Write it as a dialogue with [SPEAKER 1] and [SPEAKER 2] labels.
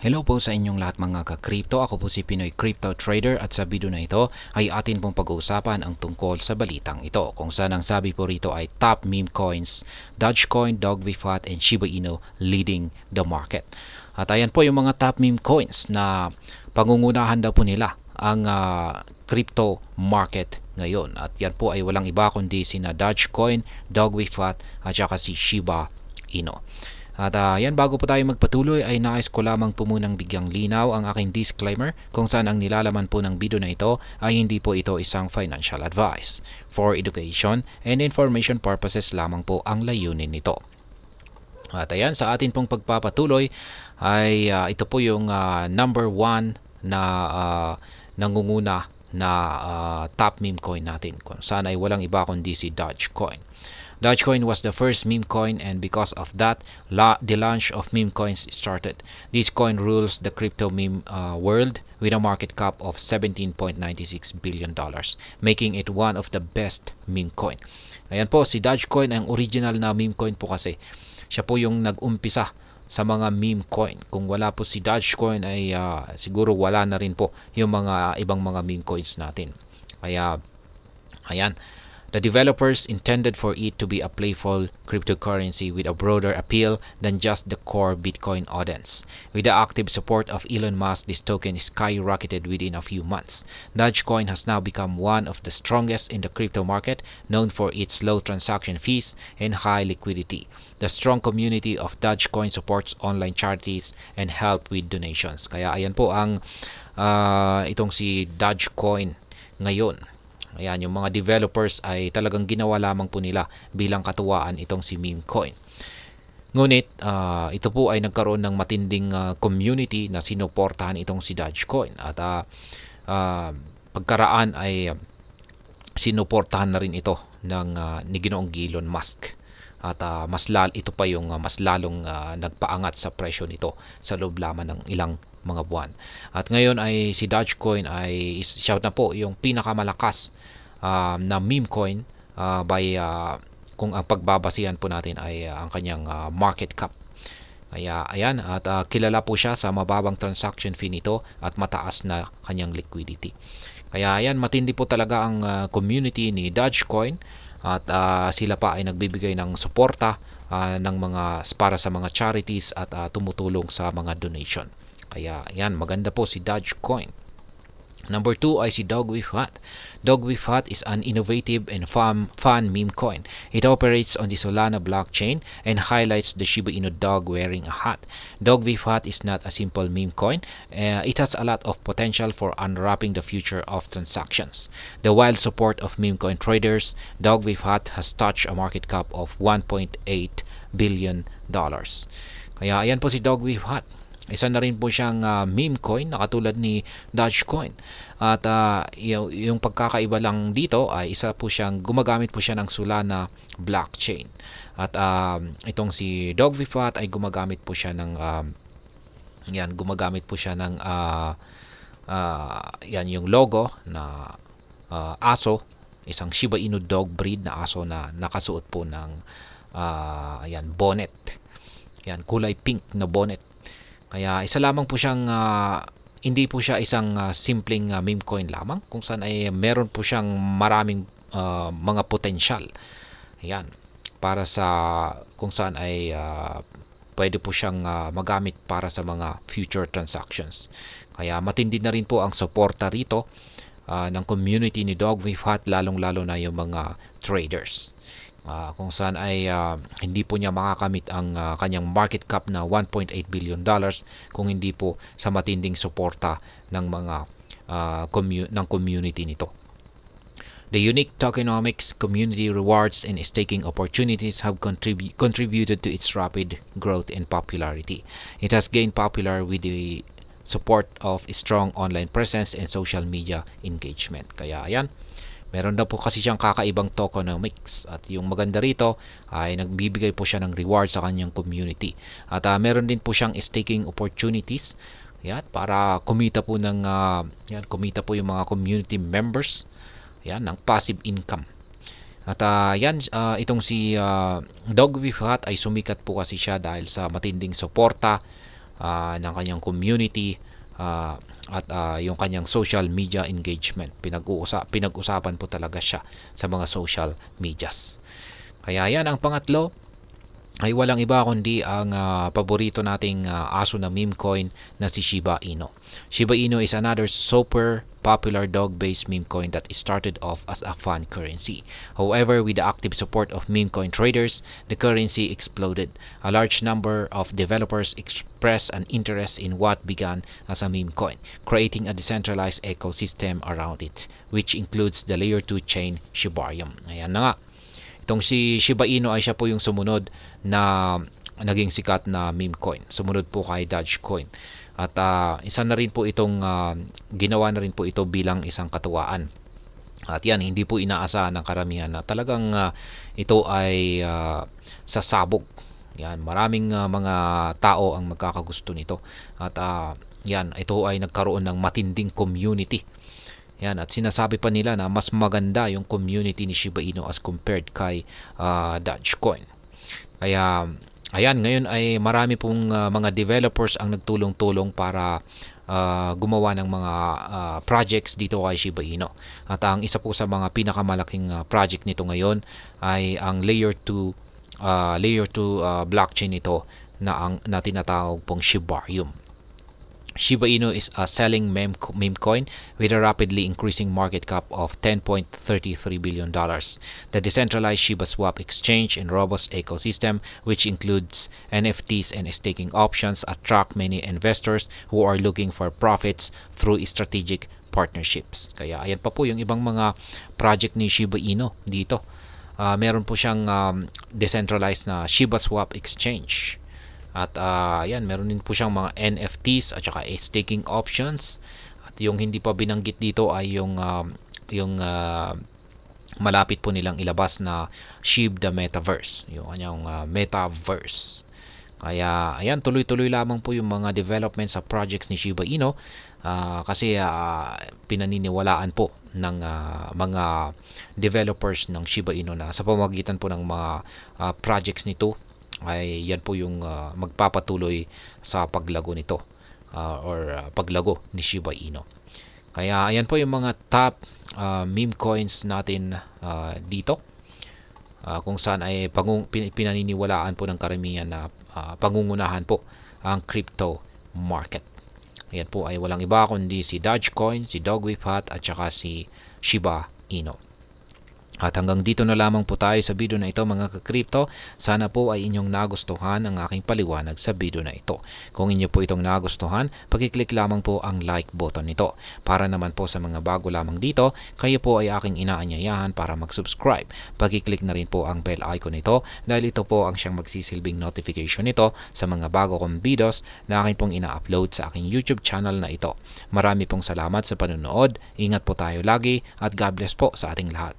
[SPEAKER 1] Hello po sa inyong lahat mga ka-crypto. Ako po si Pinoy Crypto Trader at sa video na ito ay atin pong pag-uusapan ang tungkol sa balitang ito. Kung saan ang sabi po rito ay top meme coins, Dogecoin, Dogvifat, and Shiba Inu leading the market. At ayan po yung mga top meme coins na pangungunahan daw po nila ang crypto market ngayon. At yan po ay walang iba kundi sina Dogecoin, Dogvifat at saka si Shiba Inu. At yan, bago po tayo magpatuloy ay nais ko lamang po munang bigyang linaw ang aking disclaimer kung saan ang nilalaman po ng video na ito ay hindi po ito isang financial advice. For education and information purposes lamang po ang layunin nito. At ayan, sa atin pong pagpapatuloy ay ito po yung number 1 na nangunguna na top meme coin natin kung saan ay walang iba kundi si Dogecoin. Dogecoin was the first meme coin, and because of that, the launch of meme coins started. This coin rules the crypto meme world with a market cap of $17.96 billion, making it one of the best meme coin. Ayan po, si Dogecoin ang original na meme coin po kasi. Siya po yung nag-umpisa sa mga meme coin. Kung wala po si Dogecoin ay siguro wala na rin po yung mga ibang mga meme coins natin. Kaya, ayan. The developers intended for it to be a playful cryptocurrency with a broader appeal than just the core Bitcoin audience. With the active support of Elon Musk, this token skyrocketed within a few months. Dogecoin has now become one of the strongest in the crypto market, known for its low transaction fees and high liquidity. The strong community of Dogecoin supports online charities and help with donations. Kaya ayan po ang itong si Dogecoin ngayon. Ayan, yung mga developers ay talagang ginawa lamang po nila bilang katuwaan itong si meme coin. Ngunit ito po ay nagkaroon ng matinding community na sinuportahan itong si Dogecoin. At pagkaraan ay sinuportahan na rin ito ng ni Ginoong Elon Musk. At ito pa yung mas lalong nagpaangat sa presyo nito sa loob lamang ng ilang mga buwan. At ngayon ay si Dogecoin ay siya na po yung pinakamalakas na meme coin kung ang pagbabasihan po natin ay ang kanyang market cap. Kaya ayan, at kilala po siya sa mababang transaction fee nito at mataas na kanyang liquidity. Kaya ayan, matindi po talaga ang community ni Dogecoin at sila pa ay nagbibigay ng suporta para sa mga charities at tumutulong sa mga donation. Kaya yan, maganda po si Dogecoin. Number 2 ay si Dogvifat. Dogvifat is an innovative and fun meme coin. It operates on the Solana blockchain and highlights the Shiba Inu dog wearing a hat. Dogvifat is not a simple meme coin. It has a lot of potential for unwrapping the future of transactions. The wild support of meme coin traders, Dogvifat has touched a market cap of $1.8 billion. Kaya ayan po si Dogvifat. Isa na rin po siyang meme coin na katulad ni Dogecoin. At yung pagkakaiba lang dito ay gumagamit po siya ng Solana blockchain. At itong si Dogvifat ay gumagamit po siya ng yung logo na aso, isang Shiba Inu dog breed na aso na nakasuot po ng bonnet. Yan, kulay pink na bonnet. Kaya isa lamang po siyang hindi po siya isang simpleng meme coin lamang kung saan ay meron po siyang maraming mga potensyal. Ayan, para sa kung saan ay pwede po siyang magamit para sa mga future transactions. Kaya matindi na rin po ang suporta rito ng community ni Dogvifat, lalong-lalo na yung mga traders. Kung saan ay hindi po niya makakamit ang kanyang market cap na $1.8 billion kung hindi po sa matinding suporta ng mga ng community nito. The unique tokenomics, community rewards, and staking opportunities have contributed to its rapid growth and popularity. It has gained popular with the support of strong online presence and social media engagement. Kaya ayan, meron daw po kasi siyang kakaibang tokenomics at yung maganda rito ay nagbibigay po siya ng reward sa kanyang community. At meron din po siyang staking opportunities. Yan, para kumita po yung mga community members. Yan, ng passive income. At itong si Dogvifat ay sumikat po kasi siya dahil sa matinding suporta ng kanyang community at yung kanyang social media engagement. Pinag-usapan po talaga siya sa mga social medias. Kaya yan, ang pangatlo ay walang iba kundi ang paborito nating aso na meme coin na si Shiba Inu. Shiba Inu is another super popular dog-based meme coin that started off as a fun currency. However, with the active support of meme coin traders, the currency exploded. A large number of developers expressed an interest in what began as a meme coin, creating a decentralized ecosystem around it, which includes the layer 2 chain Shibarium. Ayan na nga. Itong si Shiba Inu ay siya po yung sumunod na naging sikat na meme coin. Sumunod po kay Dogecoin. At isa na rin po itong ginawa na rin po ito bilang isang katuwaan. At yan, hindi po inaasahan ng karamihan na talagang ito ay sasabog. Yan, maraming mga tao ang magkakagusto nito. At yan, ito ay nagkaroon ng matinding community. Yan, at sinasabi pa nila na mas maganda yung community ni Shiba Inu as compared kay Dogecoin. Kaya ayan, ngayon ay marami pong mga developers ang nagtulong-tulong para gumawa ng mga projects dito kay Shiba Inu. At ang isa po sa mga pinakamalaking project nito ngayon ay ang layer 2 blockchain nito na tinatawag pong Shibarium. Shiba Inu is a selling meme coin with a rapidly increasing market cap of $10.33 billion. The decentralized Shiba Swap exchange and robust ecosystem, which includes NFTs and staking options, attract many investors who are looking for profits through strategic partnerships. Kaya ayan pa po yung ibang mga project ni Shiba Inu dito. Meron po siyang decentralized na Shiba Swap exchange. At yan, meron din po siyang mga NFTs at saka staking options. At yung hindi pa binanggit dito ay yung malapit po nilang ilabas na SHIB the Metaverse, yung kanyang Metaverse. Kaya ayan, tuloy-tuloy lamang po yung mga development sa projects ni Shiba Inu kasi pinaniniwalaan po ng mga developers ng Shiba Inu na sa pamamagitan po ng mga projects nito ay yan po yung magpapatuloy sa paglago nito or paglago ni Shiba Inu. Kaya ayan po yung mga top meme coins natin dito kung saan ay pinaniniwalaan po ng karamihan na pangungunahan po ang crypto market. Ayan po ay walang iba kundi si Dogecoin, si Dogwifhat at saka si Shiba Inu. At hanggang dito na lamang po tayo sa video na ito mga ka-crypto. Sana po ay inyong nagustuhan ang aking paliwanag sa video na ito. Kung inyo po itong nagustuhan, pag-click lamang po ang like button nito. Para naman po sa mga bago lamang dito, kayo po ay aking inaanyayahan para mag-subscribe. Pag-click na rin po ang bell icon nito dahil ito po ang siyang magsisilbing notification nito sa mga bago kong videos na aking pong ina-upload sa aking YouTube channel na ito. Marami pong salamat sa panonood. Ingat po tayo lagi at God bless po sa ating lahat.